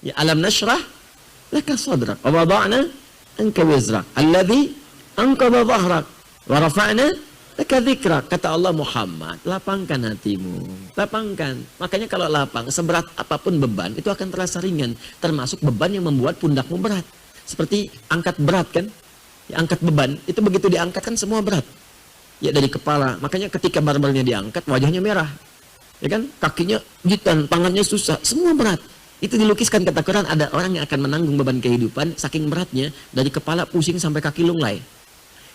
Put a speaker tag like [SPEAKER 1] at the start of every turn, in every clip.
[SPEAKER 1] Ya, alam nashrah laka sadrak wa wada'na anka wizrak alladhi anqadha dhahrak wa rafa'na laka dzikrak. Kata Allah, Muhammad, lapangkan hatimu, lapangkan. Makanya kalau lapang, seberat apapun beban itu akan terasa ringan, termasuk beban yang membuat pundakmu berat. Seperti angkat berat kan? Ya, angkat beban itu begitu diangkat kan semua berat. Ya, dari kepala. Makanya ketika barbelnya diangkat, wajahnya merah. Ya kan? Kakinya jitan, tangannya susah, semua berat. Itu dilukiskan kata Quran, ada orang yang akan menanggung beban kehidupan saking beratnya, dari kepala pusing sampai kaki lunglai.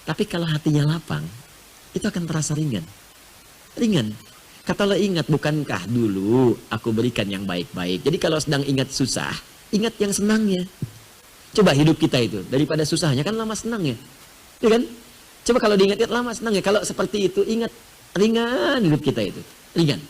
[SPEAKER 1] Tapi kalau hatinya lapang, itu akan terasa ringan. Ringan. Katalah ingat, bukankah dulu aku berikan yang baik-baik. Jadi kalau sedang ingat susah, ingat yang senangnya. Coba hidup kita itu, daripada susahnya kan lama senangnya. Ya kan? Coba kalau diingat lama senangnya. Kalau seperti itu, ingat ringan hidup kita itu. Ringan.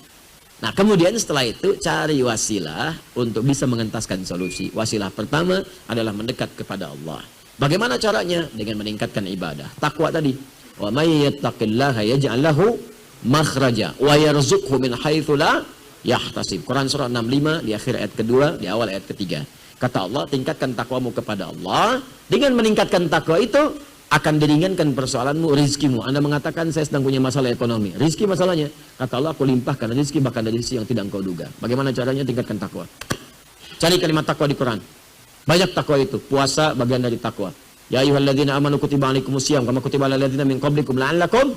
[SPEAKER 1] Nah, kemudian setelah itu cari wasilah untuk bisa mengentaskan solusi. Wasilah pertama adalah mendekat kepada Allah. Bagaimana caranya? Dengan meningkatkan ibadah. Takwa tadi. Wa may yattaqillaha yaj'al lahu makhraja wa yarzuqhu min haitsu la yahtasib. Quran surah 65 di akhir ayat kedua, di awal ayat ketiga. Kata Allah, tingkatkan takwamu kepada Allah. Dengan meningkatkan takwa itu akan diringankan persoalanmu, rizkimu. Anda mengatakan saya sedang punya masalah ekonomi. Rizki masalahnya. Kata Allah, aku limpahkan rizki bahkan dari sisi yang tidak engkau duga. Bagaimana caranya? Tingkatkan takwa. Cari kalimat takwa di Quran. Banyak takwa itu. Puasa bagian dari takwa. Ya ayyuhalladzina amanu kutiba alaikumusiyam kama kutiba alal ladzina min qablikum la'allakum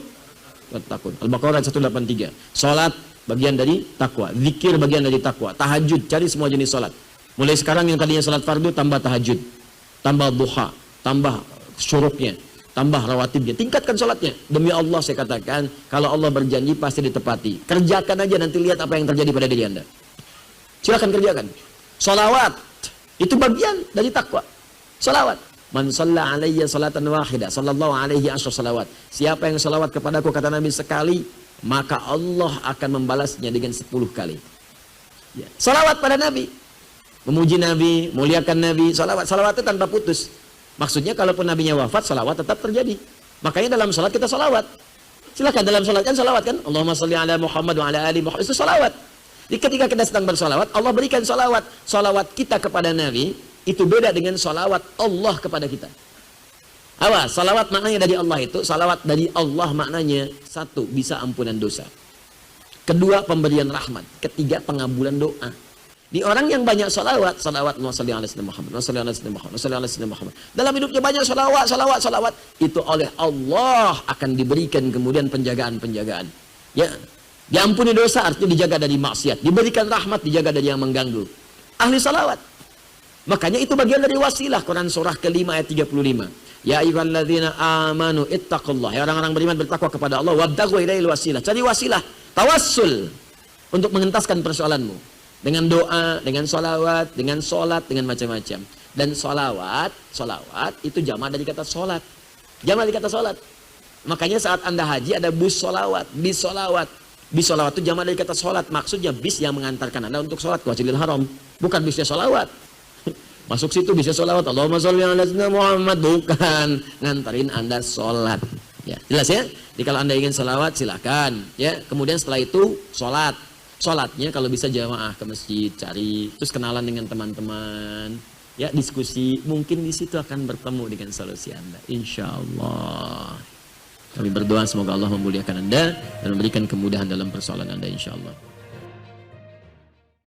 [SPEAKER 1] tattaqun. Al-Baqarah 183. Salat bagian dari takwa. Zikir bagian dari takwa. Tahajud, cari semua jenis salat. Mulai sekarang yang tadinya salat fardu tambah tahajud. Tambah duha, tambah syuruknya, tambah rawatibnya, tingkatkan sholatnya. Demi Allah saya katakan, kalau Allah berjanji pasti ditepati. Kerjakan aja, nanti lihat apa yang terjadi pada diri Anda. Silakan kerjakan. Sholawat itu bagian dari takwa. Sholawat. Man shalla alayya salatan wahidah, sallallahu alaihi asyar salawat. Siapa yang sholawat kepadaku, kata Nabi, sekali, maka Allah akan membalasnya dengan 10 kali. Ya. Sholawat pada Nabi, memuji Nabi, muliakan Nabi. Sholawat itu tanpa putus. Maksudnya kalaupun nabinya wafat, salawat tetap terjadi. Makanya dalam salat kita salawat. Silakan dalam salat kan salawat kan? Allahumma sholli ala Muhammad wa ala ali Muhammad. Itu salawat. Jadi ketika kita sedang bersalawat, Allah berikan salawat. Salawat kita kepada Nabi itu beda dengan salawat Allah kepada kita. Awas, salawat maknanya dari Allah itu, salawat dari Allah maknanya satu, bisa ampunan dosa. Kedua, pemberian rahmat. Ketiga, pengabulan doa. Di orang yang banyak salawat, salawat Muhammad, Muhammad. Dalam hidupnya banyak salawat, itu oleh Allah akan diberikan kemudian penjagaan. Ya, diampuni dosa artinya dijaga dari maksiat, diberikan rahmat, dijaga dari yang mengganggu. Ahli salawat. Makanya itu bagian dari wasilah. Quran surah ke-5 ayat 35. Ya ayyuhalladzina amanu ittaqullah. Ya orang-orang beriman bertakwa kepada Allah, wabtaghu ilaihil wasilah. Cari wasilah, tawassul untuk mengentaskan persoalanmu. Dengan doa, dengan sholawat, dengan sholat, dengan macam-macam. Dan sholawat itu jamak dari kata sholat. Jamak dari kata sholat. Makanya saat Anda haji ada bus sholawat, bis sholawat. Bis sholawat itu jamak dari kata sholat. Maksudnya bis yang mengantarkan Anda untuk sholat ke Masjidil Haram. Bukan bisnya sholawat. Masuk situ bisnya sholawat. Allahumma sholli ala sayyidina Muhammad. Bukan. Ngantarin Anda sholat. Ya, jelas ya? Jadi kalau Anda ingin sholawat silakan. Ya, kemudian setelah itu sholat. Sholatnya kalau bisa jamaah ke masjid, cari, terus kenalan dengan teman-teman, ya diskusi, mungkin di situ akan bertemu dengan solusi Anda, insya Allah. Kami berdoa semoga Allah memuliakan Anda dan memberikan kemudahan dalam persoalan Anda, insya Allah.